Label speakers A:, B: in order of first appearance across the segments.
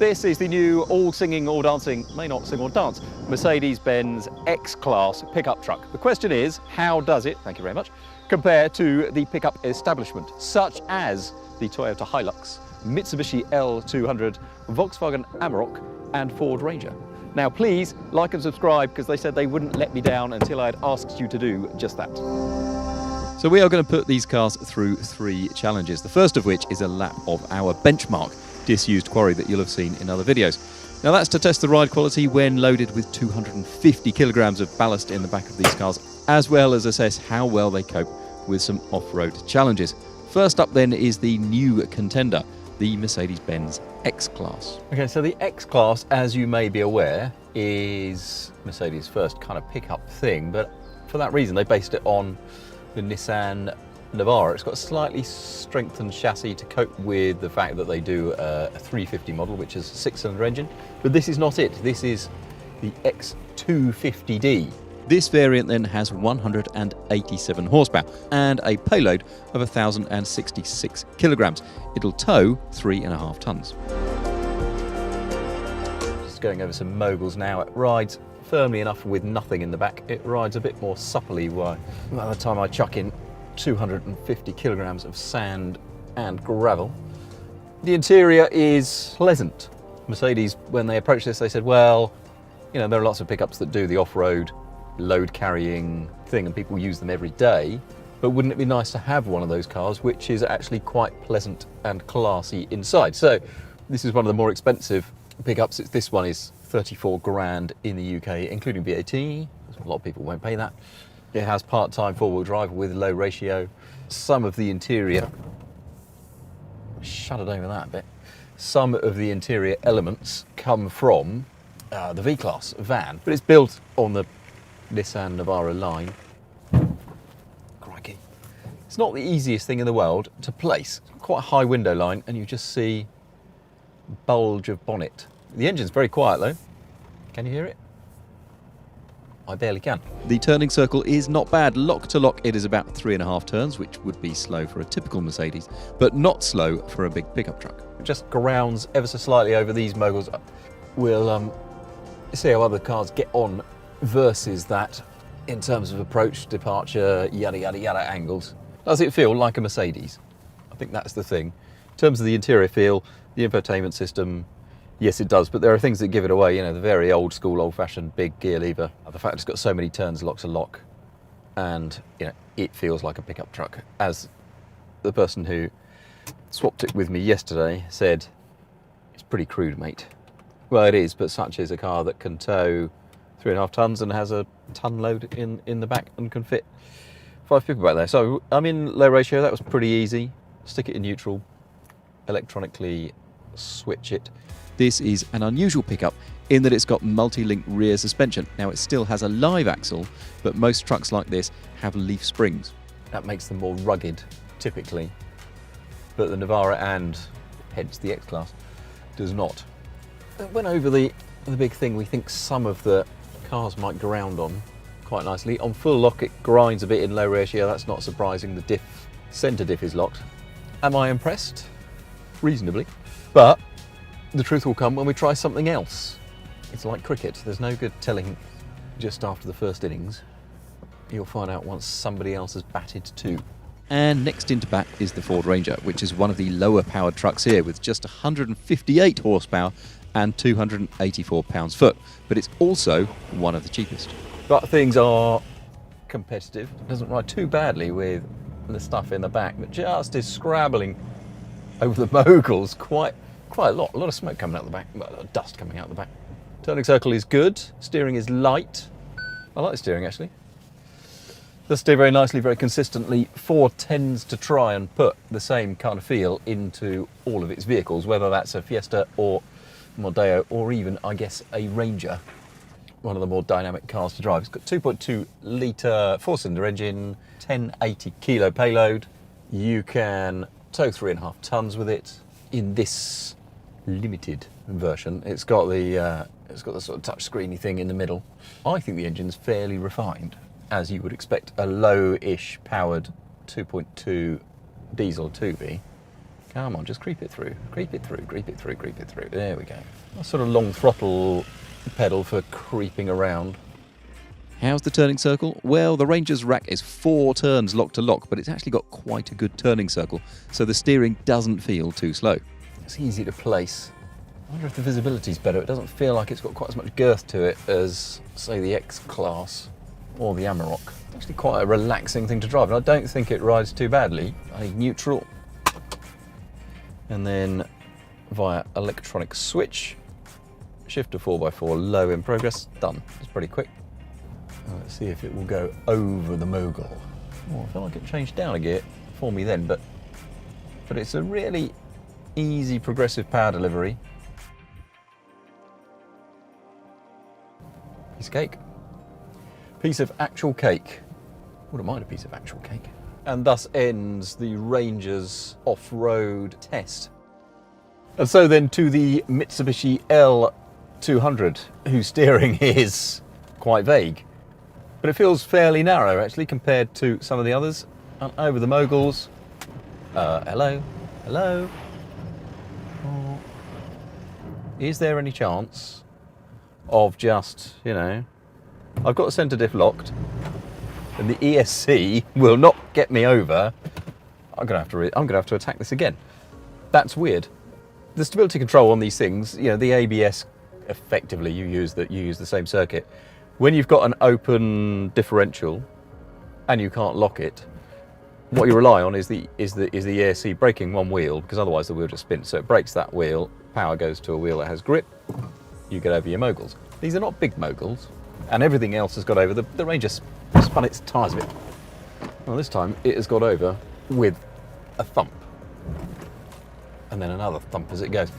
A: This is the new all-singing, all-dancing, may not sing or dance, Mercedes-Benz X-Class pickup truck. The question is, how does it, thank you very much, compare to the pickup establishment, such as the Toyota Hilux, Mitsubishi L200, Volkswagen Amarok, and Ford Ranger? Now please like and subscribe, because they said they wouldn't let me down until I had asked you to do just that.
B: So we are going to put these cars through 3 challenges, the first of which is a lap of our benchmark disused quarry that you'll have seen in other videos. Now that's to test the ride quality when loaded with 250 kilograms of ballast in the back of these cars, as well as assess how well they cope with some off-road challenges. First up then is the new contender, the Mercedes-Benz X-Class.
A: Okay, so the X-Class, as you may be aware, is Mercedes' first kind of pickup thing, but for that reason they based it on the Nissan Navara. It's got a slightly strengthened chassis to cope with the fact that they do a 350 model, which is a 6-cylinder engine, but this is not it. This is the X250D.
B: This variant then has 187 horsepower and a payload of 1,066 kilograms. It'll tow 3.5 tons.
A: Just going over some moguls now. It rides firmly enough with nothing in the back. It rides a bit more supplely by the time I chuck in 250 kilograms of sand and gravel. The interior is pleasant. Mercedes, when they approached this, they said, well, you know, there are lots of pickups that do the off-road load carrying thing and people use them every day, but wouldn't it be nice to have one of those cars which is actually quite pleasant and classy inside? So this is one of the more expensive pickups. This one is 34 grand in the UK, including VAT. A lot of people won't pay that. It has part-time four-wheel drive with low ratio. Some of the interior, shut it over that a bit, some of the interior elements come from the V-Class van, but it's built on the Nissan Navara line. Crikey. It's not the easiest thing in the world to place. Quite a high window line, and you just see bulge of bonnet. The engine's very quiet though. Can you hear it? I barely can.
B: The turning circle is not bad. Lock to lock it is about 3.5 turns, which would be slow for a typical Mercedes, but not slow for a big pickup truck.
A: It just grounds ever so slightly over these moguls. We'll see how other cars get on versus that in terms of approach, departure, yada yada yada angles. Does it feel like a Mercedes? I think that's the thing. In terms of the interior feel, the infotainment system, yes it does, but there are things that give it away, you know, the very old school, old-fashioned big gear lever, the fact it's got so many turns, locks a lock, and you know, it feels like a pickup truck. As the person who swapped it with me yesterday said, it's pretty crude, mate. Well, it is, but such is a car that can tow 3.5 tons and has a ton load in the back and can fit 5 people back there. So I'm in low ratio. That was pretty easy. Stick it in neutral, electronically switch it.
B: This is an unusual pickup in that it's got multi-link rear suspension. Now it still has a live axle, but most trucks like this have leaf springs.
A: That makes them more rugged, typically. But the Navara, and hence the X-Class, does not. It went over the big thing we think some of the cars might ground on quite nicely. On full lock it grinds a bit in low ratio. That's not surprising. The centre diff is locked. Am I impressed? Reasonably. But the truth will come when we try something else. It's like cricket. There's no good telling just after the first innings. You'll find out once somebody else has batted too.
B: And next into bat is the Ford Ranger, which is one of the lower powered trucks here with just 158 horsepower and 284 pounds-foot, but it's also one of the cheapest.
A: But things are competitive. It doesn't ride too badly with the stuff in the back, but just is scrabbling over the moguls quite a lot of smoke coming out the back, dust coming out the back. Turning circle is good, steering is light. I like the steering actually. Does steer very nicely, very consistently. Ford tends to try and put the same kind of feel into all of its vehicles, whether that's a Fiesta or Mondeo or even, I guess, a Ranger. One of the more dynamic cars to drive. It's got 2.2 litre 4-cylinder engine, 1080 kilo payload. You can tow 3.5 tons with it. In this limited version, it's got the sort of touch screeny thing in the middle. I think the engine's fairly refined, as you would expect a low-ish powered 2.2 diesel to be. Come on, just creep it through. Creep it through, creep it through, creep it through. There we go. A sort of long throttle pedal for creeping around.
B: How's the turning circle? Well, the Ranger's rack is 4 turns lock to lock, but it's actually got quite a good turning circle, so the steering doesn't feel too slow.
A: It's easy to place. I wonder if the visibility's better. It doesn't feel like it's got quite as much girth to it as, say, the X-Class or the Amarok. It's actually quite a relaxing thing to drive, and I don't think it rides too badly. I need neutral, and then via electronic switch, shift to 4x4, low in progress, done. It's pretty quick. Let's see if it will go over the mogul. Oh, I feel like it changed down a gear for me then, but it's a really easy progressive power delivery. Piece of cake. Piece of actual cake. Wouldn't mind a piece of actual cake. And thus ends the Ranger's off-road test. And so then to the Mitsubishi L200, whose steering is quite vague. But it feels fairly narrow, actually, compared to some of the others. And over the moguls. Hello? Hello? Oh. Is there any chance of just, you know... I've got the centre diff locked, and the ESC will not get me over. I'm gonna have to attack this again. That's weird. The stability control on these things, you know, the ABS, effectively you use the same circuit. When you've got an open differential and you can't lock it, what you rely on is the ESC braking one wheel, because otherwise the wheel just spins. So it brakes that wheel, power goes to a wheel that has grip, you get over your moguls. These are not big moguls, and everything else has got over. The Ranger spun its tyres a bit. Well, this time it has got over with a thump, and then another thump as it goes.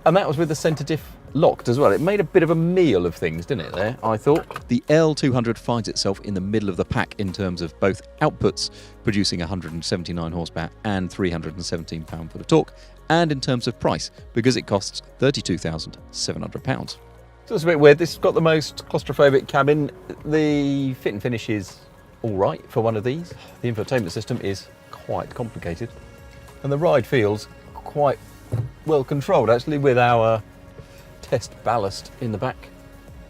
A: And that was with the centre diff locked as well. It made a bit of a meal of things, didn't it, there, I thought?
B: The L200 finds itself in the middle of the pack in terms of both outputs, producing 179 horsepower and 317 pound-foot of torque, and in terms of price, because it costs £32,700.
A: So it's a bit weird. This has got the most claustrophobic cabin. The fit and finish is all right for one of these. The infotainment system is quite complicated. And the ride feels quite well controlled, actually, with our test ballast in the back.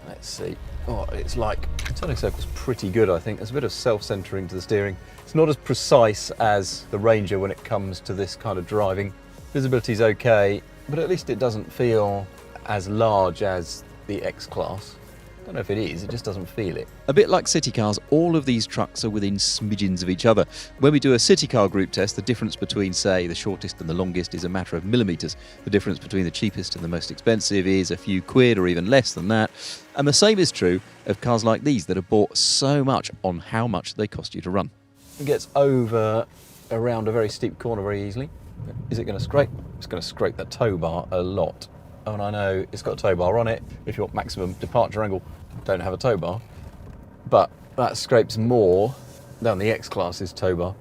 A: Let's see. Oh, it's like, turning circle's pretty good, I think. There's a bit of self-centering to the steering. It's not as precise as the Ranger when it comes to this kind of driving. Visibility's okay, but at least it doesn't feel as large as the X-Class. I don't know if it is, it just doesn't feel it.
B: A bit like city cars, all of these trucks are within smidgens of each other. When we do a city car group test, the difference between, say, the shortest and the longest is a matter of millimetres. The difference between the cheapest and the most expensive is a few quid or even less than that. And the same is true of cars like these that are bought so much on how much they cost you to run.
A: It gets over around a very steep corner very easily. Is it going to scrape? It's going to scrape that tow bar a lot. Oh, and I know it's got a tow bar on it. If you want maximum departure angle, don't have a tow bar. But that scrapes more than the X-Class's tow bar,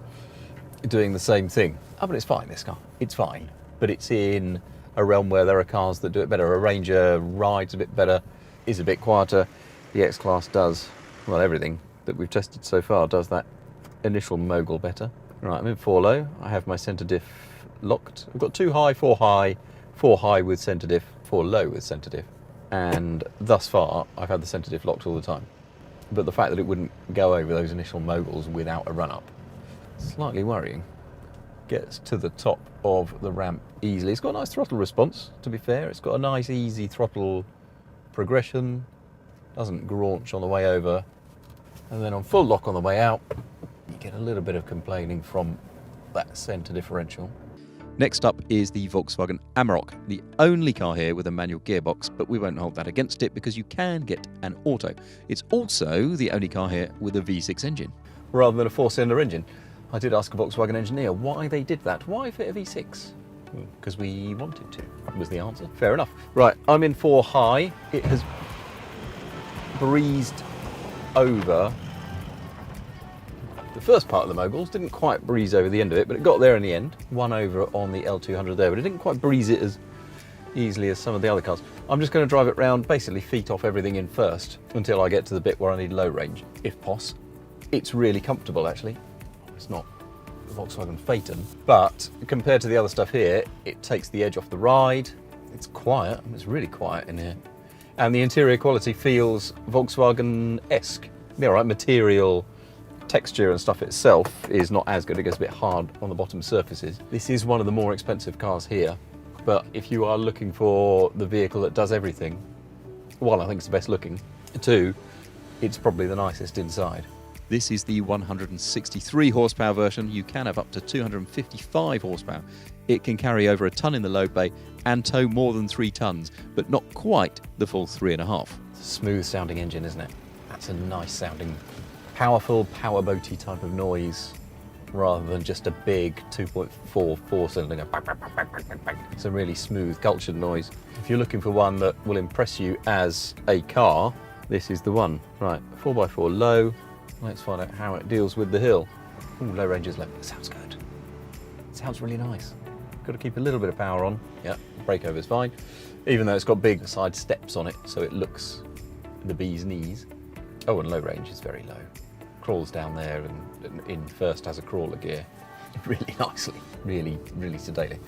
A: doing the same thing. Oh, but it's fine, this car. It's fine. But it's in a realm where there are cars that do it better. A Ranger rides a bit better, is a bit quieter. The X-Class does, well, everything that we've tested so far does that initial mogul better. Right, I'm in 4 low. I have my centre diff locked. I've got 2 high, 4 high with centre diff, 4 low with centre diff. And thus far, I've had the centre diff locked all the time. But the fact that it wouldn't go over those initial moguls without a run-up, slightly worrying. Gets to the top of the ramp easily. It's got a nice throttle response, to be fair. It's got a nice, easy throttle progression. Doesn't graunch on the way over. And then on full lock on the way out, you get a little bit of complaining from that centre differential.
B: Next up is the Volkswagen Amarok, the only car here with a manual gearbox, but we won't hold that against it because you can get an auto. It's also the only car here with a V6 engine.
A: Rather than a 4-cylinder engine. I did ask a Volkswagen engineer why they did that. Why fit a V6? Because we wanted to, was the answer. Fair enough. Right, I'm in 4 high. It has breezed over the first part of the moguls. Didn't quite breeze over the end of it, but it got there in the end. 1 over on the L200 there, but it didn't quite breeze it as easily as some of the other cars. I'm just going to drive it round, basically feet off everything in first, until I get to the bit where I need low range, if possible. It's really comfortable, actually. It's not Volkswagen Phaeton, but compared to the other stuff here, it takes the edge off the ride. It's quiet, it's really quiet in here. And the interior quality feels Volkswagen-esque. Yeah, right, material, texture and stuff itself is not as good. It gets a bit hard on the bottom surfaces. This is one of the more expensive cars here, but if you are looking for the vehicle that does everything, one, I think it's the best looking. Two, it's probably the nicest inside.
B: This is the 163 horsepower version. You can have up to 255 horsepower. It can carry over a ton in the load bay and tow more than 3 tons, but not quite the full 3.5.
A: It's a smooth sounding engine, isn't it? That's a nice sounding, powerful, powerboaty type of noise, rather than just a big 2.4 4-cylinder. Bang, bang, bang, bang, bang, bang. It's a really smooth, cultured noise. If you're looking for one that will impress you as a car, this is the one. Right, 4x4 low. Let's find out how it deals with the hill. Ooh, low range is low. It sounds good. It sounds really nice. Got to keep a little bit of power on. Yeah, breakover's fine. Even though it's got big side steps on it, so it looks the bee's knees. Oh, and low range is very low. Crawls down there and in first has a crawler gear. Really nicely, really, really sedately.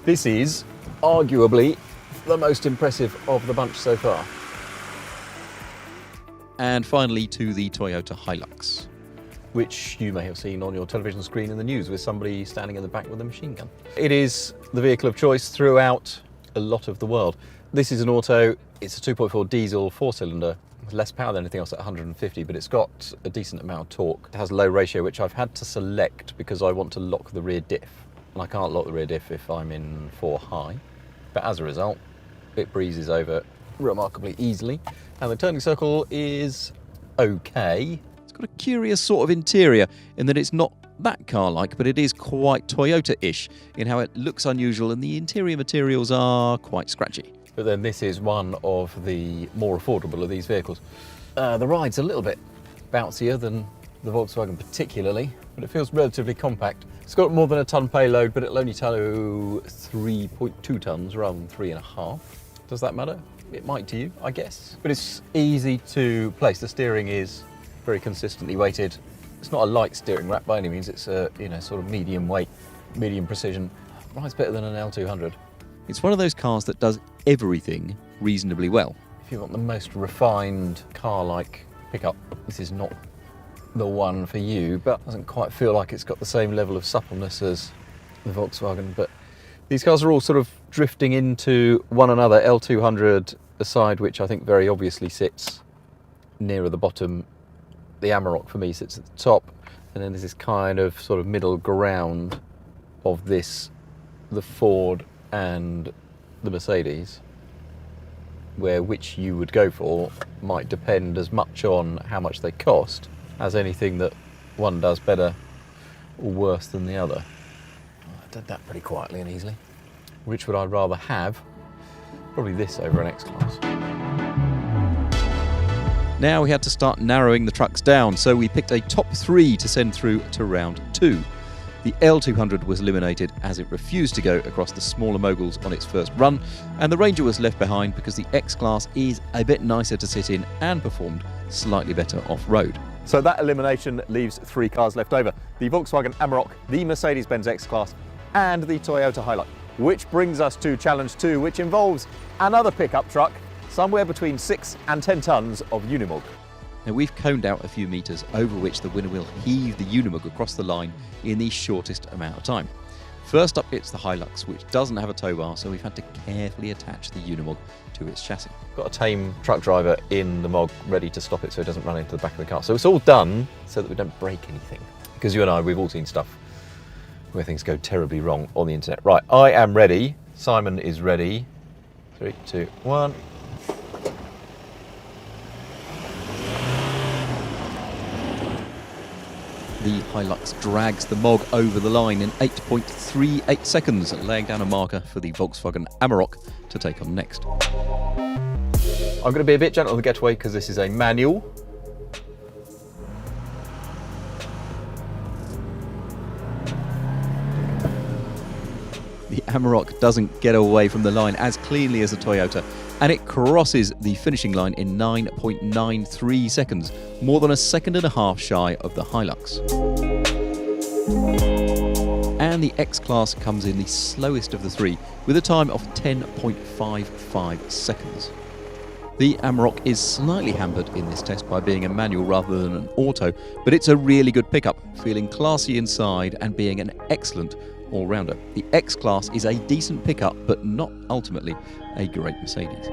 A: This is arguably the most impressive of the bunch so far.
B: And finally to the Toyota Hilux,
A: which you may have seen on your television screen in the news with somebody standing in the back with a machine gun. It is the vehicle of choice throughout a lot of the world. This is an auto, it's a 2.4 diesel 4-cylinder, with less power than anything else at 150, but it's got a decent amount of torque. It has a low ratio, which I've had to select because I want to lock the rear diff. And I can't lock the rear diff if I'm in 4 high. But as a result, it breezes over remarkably easily. And the turning circle is okay.
B: It's got a curious sort of interior in that it's not that car-like, but it is quite Toyota-ish in how it looks unusual and the interior materials are quite scratchy.
A: But then this is one of the more affordable of these vehicles. The ride's a little bit bouncier than the Volkswagen particularly, but it feels relatively compact. It's got more than a ton payload, but it'll only tow 3.2 tons rather than 3.5. Does that matter? It might to you, I guess. But it's easy to place. The steering is very consistently weighted. It's not a light steering rack by any means. It's a sort of medium weight, medium precision. Rides better than an L200.
B: It's one of those cars that does everything reasonably well.
A: If you want the most refined car-like pickup, this is not the one for you, but doesn't quite feel like it's got the same level of suppleness as the Volkswagen. But these cars are all sort of drifting into one another. L200 aside, which I think very obviously sits nearer the bottom. The Amarok for me sits at the top, and then there's this kind of sort of middle ground of this, the Ford and the Mercedes, where which you would go for might depend as much on how much they cost as anything that one does better or worse than the other. I did that pretty quietly and easily. Which would I rather have? Probably this over an X-Class.
B: Now we had to start narrowing the trucks down, so we picked a top 3 to send through to round 2. The L200 was eliminated as it refused to go across the smaller moguls on its first run, and the Ranger was left behind because the X-Class is a bit nicer to sit in and performed slightly better off-road.
A: So that elimination leaves 3 cars left over. The Volkswagen Amarok, the Mercedes-Benz X-Class, and the Toyota Hilux. Which brings us to challenge 2, which involves another pickup truck, somewhere between 6 and 10 tons of Unimog.
B: Now we've coned out a few metres over which the winner will heave the Unimog across the line in the shortest amount of time. First up it's the Hilux, which doesn't have a tow bar, so we've had to carefully attach the Unimog to its chassis.
A: Got a tame truck driver in the Mog ready to stop it so it doesn't run into the back of the car. So it's all done so that we don't break anything. Because you and I, we've all seen stuff where things go terribly wrong on the internet. Right, I am ready. Simon is ready. 3, 2, 1.
B: The Hilux drags the Mog over the line in 8.38 seconds, laying down a marker for the Volkswagen Amarok to take on next.
A: I'm going to be a bit gentle on the getaway because this is a manual.
B: The Amarok doesn't get away from the line as cleanly as a Toyota, and it crosses the finishing line in 9.93 seconds, more than a second and a half shy of the Hilux. and the X-Class comes in the slowest of the three with a time of 10.55 seconds. The Amarok is slightly hampered in this test by being a manual rather than an auto, but it's a really good pickup, feeling classy inside and being an excellent all-rounder. The X-Class is a decent pickup, but not ultimately a great Mercedes.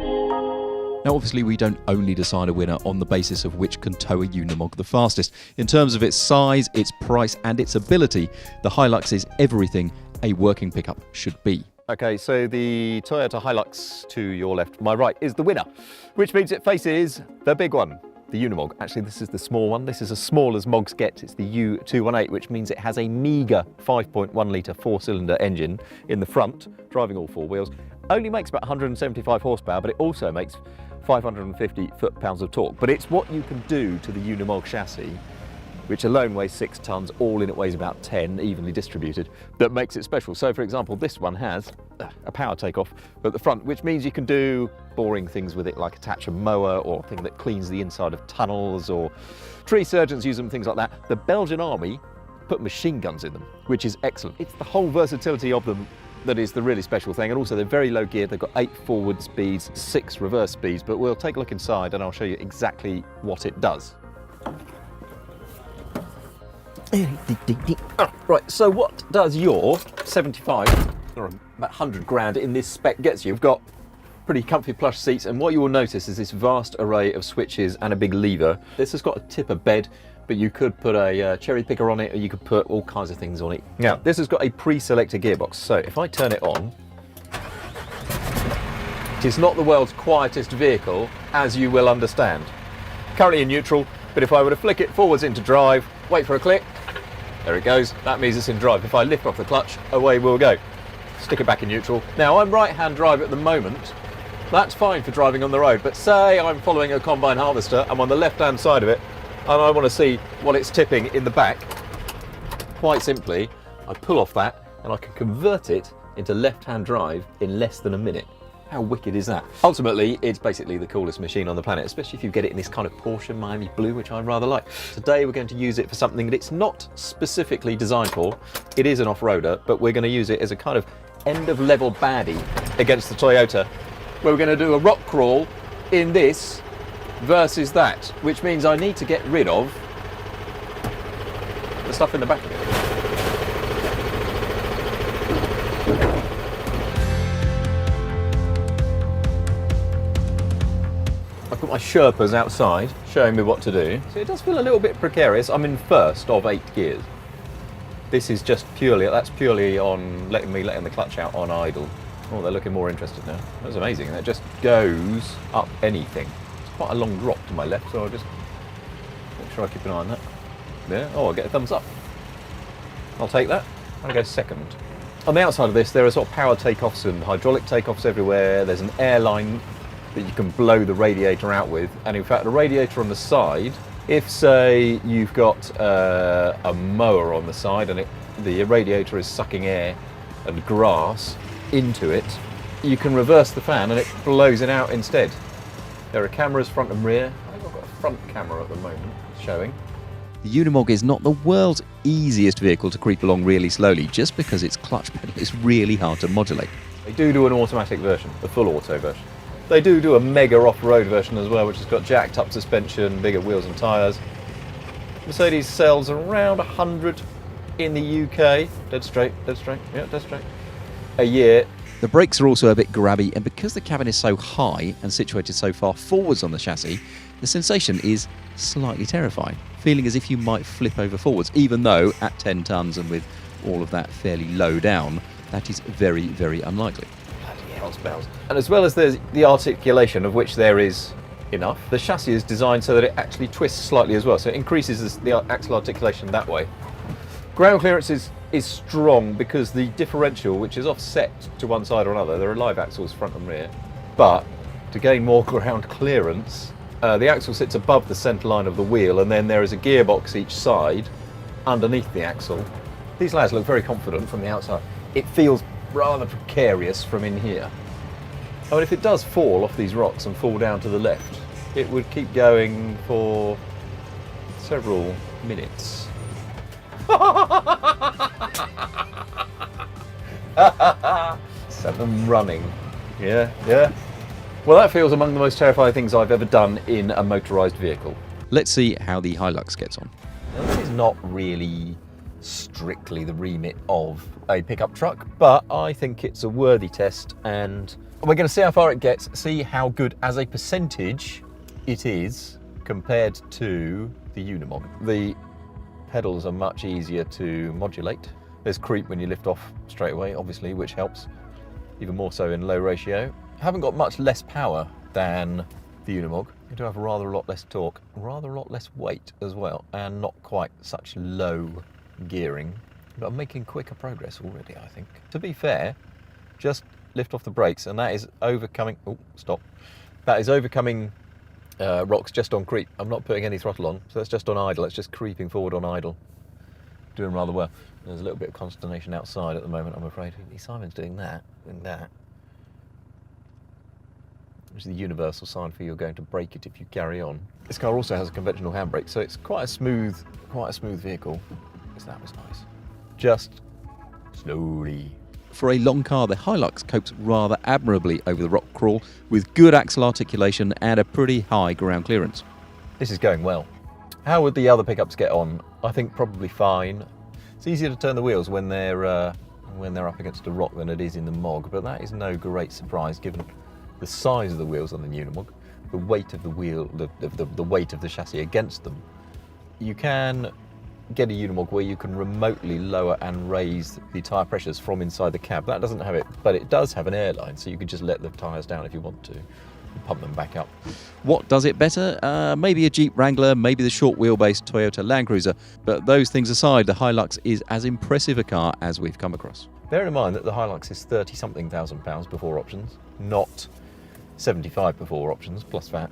B: Now obviously we don't only decide a winner on the basis of which can tow a Unimog the fastest. In terms of its size, its price and its ability, the Hilux is everything a working pickup should be.
A: Okay, so the Toyota Hilux to your left, my right, is the winner, which means it faces the big one, the Unimog. Actually, this is the small one. This is as small as Mogs get. It's the U218, which means it has a meagre 5.1 litre four-cylinder engine in the front, driving all four wheels. Only makes about 175 horsepower, but it also makes 550 foot-pounds of torque. But it's what you can do to the Unimog chassis, which alone weighs 6 tonnes, all in it weighs about 10, evenly distributed, that makes it special. So for example, this one has a power takeoff at the front, which means you can do boring things with it, like attach a mower or a thing that cleans the inside of tunnels, or tree surgeons use them, things like that. The Belgian army put machine guns in them, which is excellent. It's the whole versatility of them that is the really special thing. And also they're very low geared. They've got 8 forward speeds, 6 reverse speeds, but we'll take a look inside and I'll show you exactly what it does. Right, so what does your 75 or about 100 grand in this spec gets you? You've got pretty comfy plush seats, and what you will notice is this vast array of switches and a big lever. This has got a tipper bed, but you could put a cherry picker on it, or you could put all kinds of things on it. Now, this has got a pre-selected gearbox, so if I turn it on, it is not the world's quietest vehicle, as you will understand. Currently in neutral, but if I were to flick it forwards into drive, wait for a click, there it goes, that means it's in drive. If I lift off the clutch, away we'll go. Stick it back in neutral. Now I'm right-hand drive at the moment. That's fine for driving on the road, but say I'm following a combine harvester, I'm on the left-hand side of it, and I want to see what it's tipping in the back. Quite simply, I pull off that, and I can convert it into left-hand drive in less than a minute. How wicked is that? Ultimately, it's basically the coolest machine on the planet, especially if you get it in this kind of Porsche Miami blue, which I rather like. Today we're going to use it for something that it's not specifically designed for. It is an off-roader, but we're going to use it as a kind of end-of-level baddie against the Toyota, where we're going to do a rock crawl in this versus that, which means I need to get rid of the stuff in the back of it. I've got my Sherpas outside showing me what to do. So it does feel a little bit precarious. I'm in first of 8 gears. This is just that's purely on letting the clutch out on idle. Oh, they're looking more interested now. That's amazing. And it just goes up anything. It's quite a long drop to my left, so I'll just make sure I keep an eye on that. There. Oh, I'll get a thumbs up. I'll take that. I'll go second. On the outside of this, there are sort of power takeoffs and hydraulic takeoffs everywhere. There's an airline that you can blow the radiator out with, and in fact the radiator on the side, if say you've got a mower on the side and the radiator is sucking air and grass into it, you can reverse the fan and it blows it out instead. There are cameras front and rear. I think I've got a front camera at the moment showing.
B: The Unimog is not the world's easiest vehicle to creep along really slowly, just because its clutch pedal is really hard to modulate.
A: They do an automatic version, the full auto version. They do a mega off-road version as well, which has got jacked up suspension, bigger wheels and tyres. Mercedes sells around 100 in the UK, dead straight, yeah, dead straight, a year.
B: The brakes are also a bit grabby, and because the cabin is so high and situated so far forwards on the chassis, the sensation is slightly terrifying, feeling as if you might flip over forwards, even though at 10 tonnes and with all of that fairly low down, that is very, very unlikely.
A: Bells. And as well as there's the articulation, of which there is enough, the chassis is designed so that it actually twists slightly as well, so it increases the axle articulation that way. Ground clearance is strong because the differential, which is offset to one side or another, there are live axles front and rear, but to gain more ground clearance, the axle sits above the centre line of the wheel, and then there is a gearbox each side underneath the axle. These lads look very confident from the outside. It feels rather precarious from in here. I mean, if it does fall off these rocks and fall down to the left, it would keep going for several minutes. Sent them running. Yeah, yeah. Well, that feels among the most terrifying things I've ever done in a motorised vehicle.
B: Let's see how the Hilux gets on.
A: Now, this is not really strictly the remit of a pickup truck, but I think it's a worthy test, and we're going to see how far it gets, see how good as a percentage it is compared to the Unimog. The pedals are much easier to modulate. There's creep when you lift off straight away, obviously, which helps, even more so in low ratio. Haven't got much less power than the Unimog. You do have rather a lot less torque, rather a lot less weight as well, and not quite such low gearing. But I'm making quicker progress already, I think. To be fair, just lift off the brakes, and that is overcoming, oh, stop. That is overcoming rocks just on creep. I'm not putting any throttle on, so it's just on idle. It's just creeping forward on idle. Doing rather well. There's a little bit of consternation outside at the moment, I'm afraid. Simon's doing that, which is the universal sign for you're going to break it if you carry on. This car also has a conventional handbrake, so it's quite a smooth vehicle. That was nice. Just slowly.
B: For a long car, the Hilux copes rather admirably over the rock crawl with good axle articulation and a pretty high ground clearance.
A: This is going well. How would the other pickups get on? I think probably fine. It's easier to turn the wheels when they're up against a rock than it is in the Mog, but that is no great surprise given the size of the wheels on the Unimog, the weight of the wheel, the weight of the chassis against them. You can get a Unimog where you can remotely lower and raise the tyre pressures from inside the cab. That doesn't have it, but it does have an airline, so you can just let the tyres down if you want to, and pump them back up.
B: What does it better? Maybe a Jeep Wrangler, maybe the short wheelbase Toyota Land Cruiser, but those things aside, the Hilux is as impressive a car as we've come across.
A: Bear in mind that the Hilux is 30-something thousand pounds before options, not 75 before options plus VAT.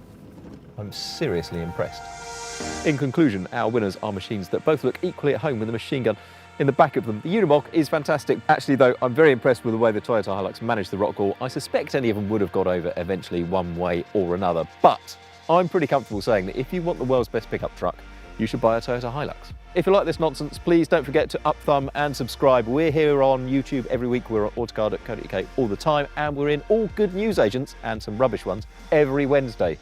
A: I'm seriously impressed. In conclusion, our winners are machines that both look equally at home with a machine gun in the back of them. The Unimog is fantastic. Actually, though, I'm very impressed with the way the Toyota Hilux managed the rock crawl. I suspect any of them would have got over eventually one way or another, but I'm pretty comfortable saying that if you want the world's best pickup truck, you should buy a Toyota Hilux. If you like this nonsense, please don't forget to up thumb and subscribe. We're here on YouTube every week. We're at autocar.co.uk all the time, and we're in all good newsagents and some rubbish ones every Wednesday.